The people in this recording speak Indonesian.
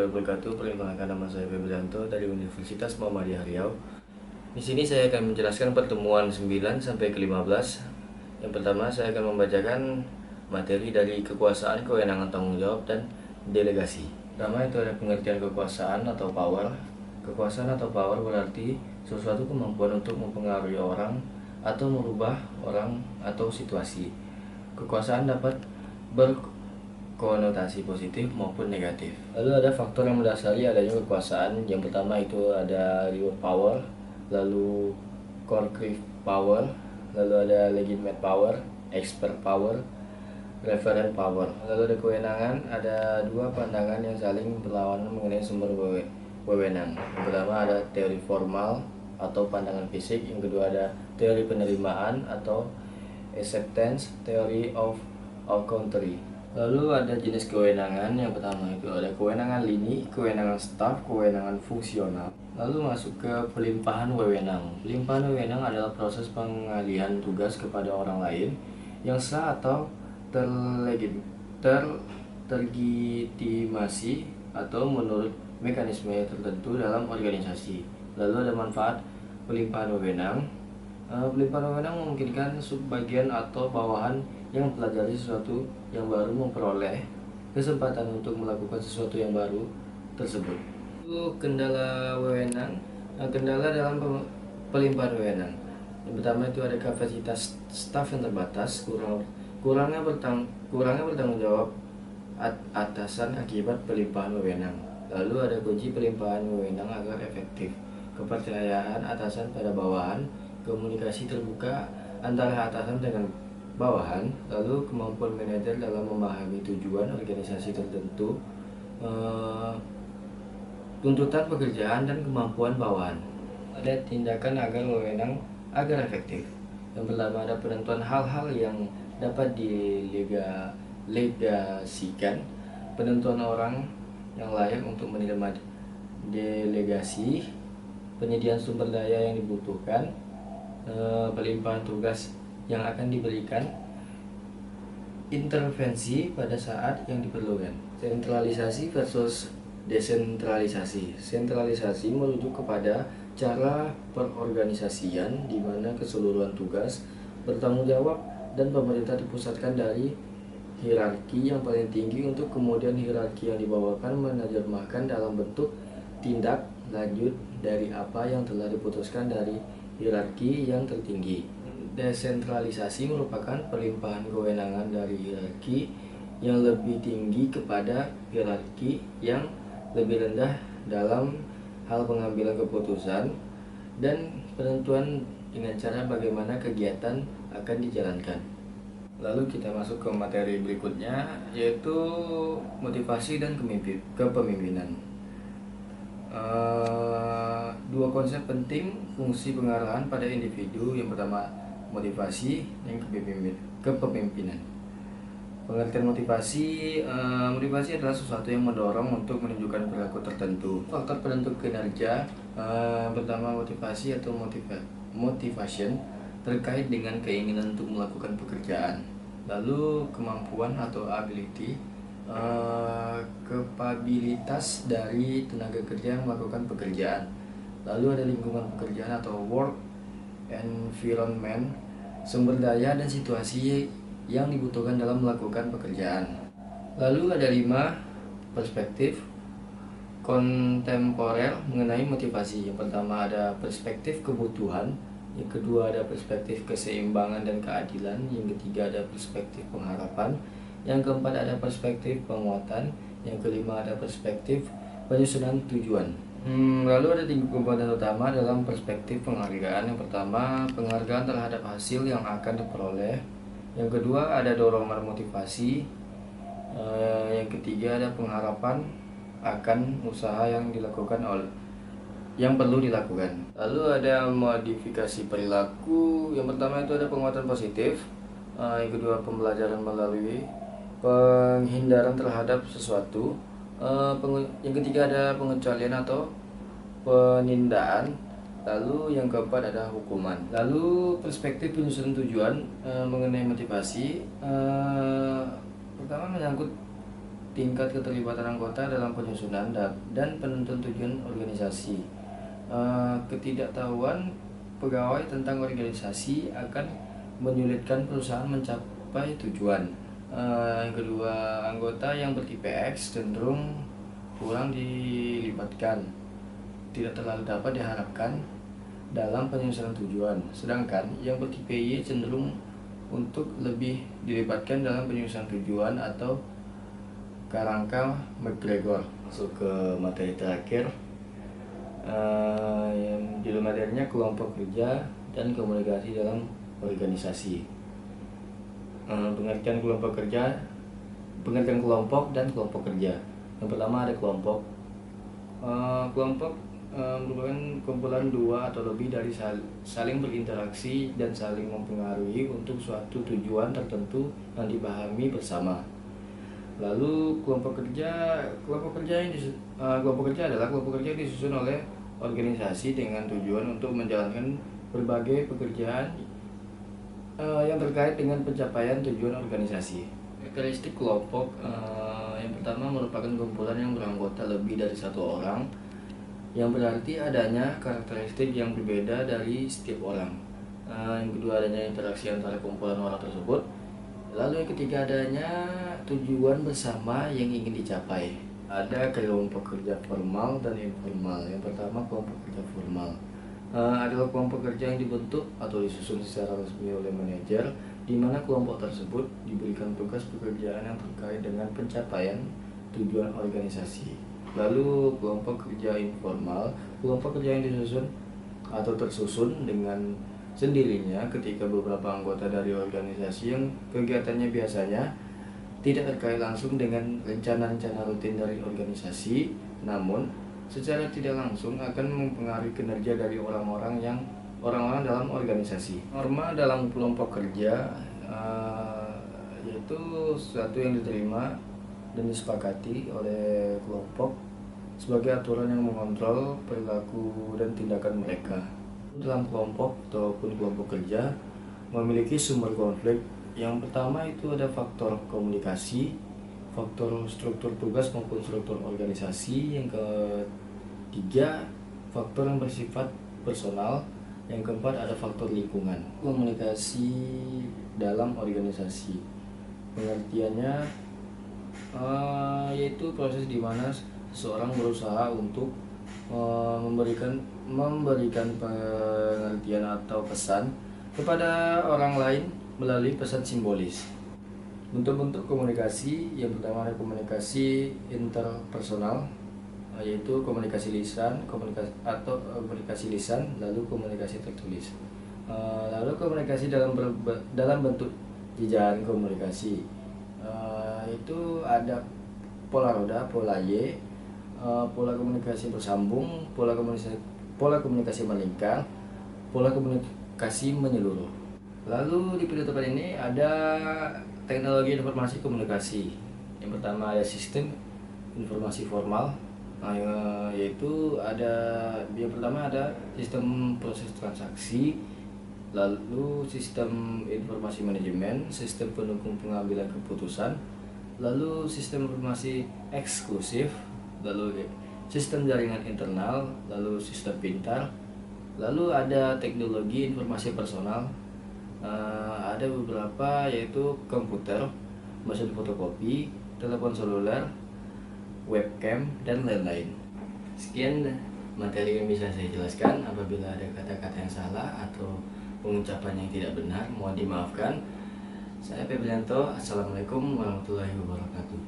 wabarakatuh. Perkenalkan, nama saya Febrianto dari Universitas Muhammadiyah Riau. Di sini saya akan menjelaskan pertemuan 9 sampai ke 15. Yang pertama, saya akan membacakan materi dari kekuasaan, kewenangan, tanggung jawab, dan delegasi. Pertama itu ada pengertian kekuasaan atau power. Kekuasaan atau power berarti sesuatu kemampuan untuk mempengaruhi orang atau merubah orang atau situasi. Kekuasaan dapat berkonotasi positif maupun negatif. Lalu ada faktor yang mendasari adanya kekuasaan. Yang pertama itu ada reward power, lalu concrete power, lalu ada legitimate power, expert power, referent power. Lalu ada kewenangan, ada dua pandangan yang saling berlawanan mengenai sumber wewenang. Yang pertama ada teori formal atau pandangan fisik, yang kedua ada teori penerimaan atau acceptance theory of country. Lalu ada jenis kewenangan. Yang pertama itu ada kewenangan lini, kewenangan staf, kewenangan fungsional. Lalu masuk ke pelimpahan wewenang. Pelimpahan wewenang adalah proses pengalihan tugas kepada orang lain yang sah atau terlegitimasi atau menurut mekanisme tertentu dalam organisasi. Lalu ada manfaat pelimpahan wewenang. Pelimpahan wewenang memungkinkan subbagian atau bawahan yang mempelajari sesuatu yang baru memperoleh kesempatan untuk melakukan sesuatu yang baru tersebut. Itu kendala wewenang. Kendala dalam pelimpahan wewenang. Yang pertama itu ada kapasitas staf yang terbatas, kurangnya bertanggung jawab atasan akibat pelimpahan wewenang. Lalu ada kunci pelimpahan wewenang agar efektif: kepercayaan atasan pada bawahan, komunikasi terbuka antara atasan dengan bawahan, lalu kemampuan manajer dalam memahami tujuan organisasi tertentu, tuntutan pekerjaan dan kemampuan bawahan. Ada tindakan agar wewenang agar efektif. Yang pertama ada penentuan hal-hal yang dapat didelegasikan, penentuan orang yang layak untuk menerima delegasi, penyediaan sumber daya yang dibutuhkan, pelimpahan tugas yang akan diberikan, intervensi pada saat yang diperlukan. Sentralisasi versus desentralisasi. Sentralisasi merujuk kepada cara perorganisasian di mana keseluruhan tugas, bertanggung jawab, dan pemerintah dipusatkan dari hierarki yang paling tinggi untuk kemudian hierarki yang dibawakan menerjemahkan dalam bentuk tindak lanjut dari apa yang telah diputuskan dari hierarki yang tertinggi. Desentralisasi merupakan pelimpahan kewenangan dari hierarki yang lebih tinggi kepada hierarki yang lebih rendah dalam hal pengambilan keputusan dan penentuan dengan cara bagaimana kegiatan akan dijalankan. Lalu kita masuk ke materi berikutnya, yaitu motivasi dan kepemimpinan. Dua konsep penting fungsi pengarahan pada individu. Yang pertama motivasi dan kepemimpinan. Pengertian motivasi. Motivasi adalah sesuatu yang mendorong untuk menunjukkan perilaku tertentu. Faktor penentu kinerja. Pertama motivasi atau motivation terkait dengan keinginan untuk melakukan pekerjaan. Lalu kemampuan atau ability, kapabilitas dari tenaga kerja yang melakukan pekerjaan. Lalu ada lingkungan pekerjaan atau work environment, sumber daya dan situasi yang dibutuhkan dalam melakukan pekerjaan. Lalu ada 5 perspektif kontemporer mengenai motivasi. Yang pertama ada perspektif kebutuhan, yang kedua ada perspektif keseimbangan dan keadilan, yang ketiga ada perspektif pengharapan, yang keempat ada perspektif penguatan, yang kelima ada perspektif penyusunan tujuan. Lalu ada 3 komponen utama dalam perspektif penghargaan. Yang pertama penghargaan terhadap hasil yang akan diperoleh, yang kedua ada dorongan motivasi, yang ketiga ada pengharapan akan usaha yang perlu dilakukan. Lalu ada modifikasi perilaku. Yang pertama itu ada penguatan positif, yang kedua pembelajaran melalui penghindaran terhadap sesuatu, yang ketiga ada pengecualian atau penindaan, lalu yang keempat ada hukuman. Lalu perspektif penyusunan tujuan mengenai motivasi. Pertama menyangkut tingkat keterlibatan anggota dalam penyusunan dan penentuan tujuan organisasi. Ketidaktahuan pegawai tentang organisasi akan menyulitkan perusahaan mencapai tujuan. Yang kedua, anggota yang bertipe X cenderung kurang dilibatkan, tidak terlalu dapat diharapkan dalam penyusunan tujuan, sedangkan yang bertipe Y cenderung untuk lebih dilibatkan dalam penyusunan tujuan atau kerangka McGregor. Masuk ke materi terakhir, yang judul materinya kelompok kerja dan komunikasi dalam organisasi. Pengertian kelompok kerja, pengertian kelompok dan kelompok kerja. Yang pertama ada kelompok. Kelompok merupakan kumpulan dua atau lebih dari saling berinteraksi dan saling mempengaruhi untuk suatu tujuan tertentu yang dipahami bersama. Lalu kelompok kerja adalah kelompok kerja yang disusun oleh organisasi dengan tujuan untuk menjalankan berbagai pekerjaan yang terkait dengan pencapaian tujuan organisasi. Karakteristik kelompok yang pertama merupakan kumpulan yang beranggota lebih dari satu orang, yang berarti adanya karakteristik yang berbeda dari setiap orang. Yang kedua, adanya interaksi antara kumpulan orang tersebut. Lalu yang ketiga, adanya tujuan bersama yang ingin dicapai. Ada kelompok kerja formal dan informal. Yang pertama, kelompok kerja formal adalah kelompok kerja yang dibentuk atau disusun secara resmi oleh manajer, di mana kelompok tersebut diberikan tugas pekerjaan yang terkait dengan pencapaian tujuan organisasi. Lalu kelompok kerja informal, kelompok kerja yang disusun atau tersusun dengan sendirinya ketika beberapa anggota dari organisasi yang kegiatannya biasanya tidak terkait langsung dengan rencana-rencana rutin dari organisasi, namun secara tidak langsung akan mempengaruhi kinerja dari orang-orang dalam organisasi. Norma dalam kelompok kerja yaitu sesuatu yang diterima dan disepakati oleh kelompok sebagai aturan yang mengontrol perilaku dan tindakan mereka. Dalam kelompok ataupun kelompok kerja memiliki sumber konflik. Yang pertama itu ada faktor komunikasi, faktor struktur tugas maupun struktur organisasi. Yang ketiga, faktor yang bersifat personal. Yang keempat, ada faktor lingkungan. Komunikasi dalam organisasi, pengertiannya yaitu proses di mana seseorang berusaha untuk memberikan pengertian atau pesan kepada orang lain melalui pesan simbolis. Bentuk-bentuk komunikasi, yang pertama ada komunikasi interpersonal, yaitu komunikasi lisan, komunikasi lisan, lalu komunikasi tertulis. Lalu komunikasi dalam bentuk jejaring komunikasi, itu ada pola roda, pola Y, pola komunikasi bersambung, pola komunikasi melingkar, pola komunikasi menyeluruh. Lalu di video tepat ini ada teknologi informasi komunikasi. Yang pertama ada sistem informasi formal, yaitu yang pertama ada sistem proses transaksi, lalu sistem informasi manajemen, sistem pendukung pengambilan keputusan, lalu sistem informasi eksklusif, lalu sistem jaringan internal, lalu sistem pintar, lalu ada teknologi informasi personal. Ada beberapa, yaitu komputer, mesin fotokopi, telepon seluler, webcam, dan lain-lain. Sekian materi yang bisa saya jelaskan. Apabila ada kata-kata yang salah atau pengucapan yang tidak benar, mohon dimaafkan. Saya Febrianto. Assalamualaikum warahmatullahi wabarakatuh.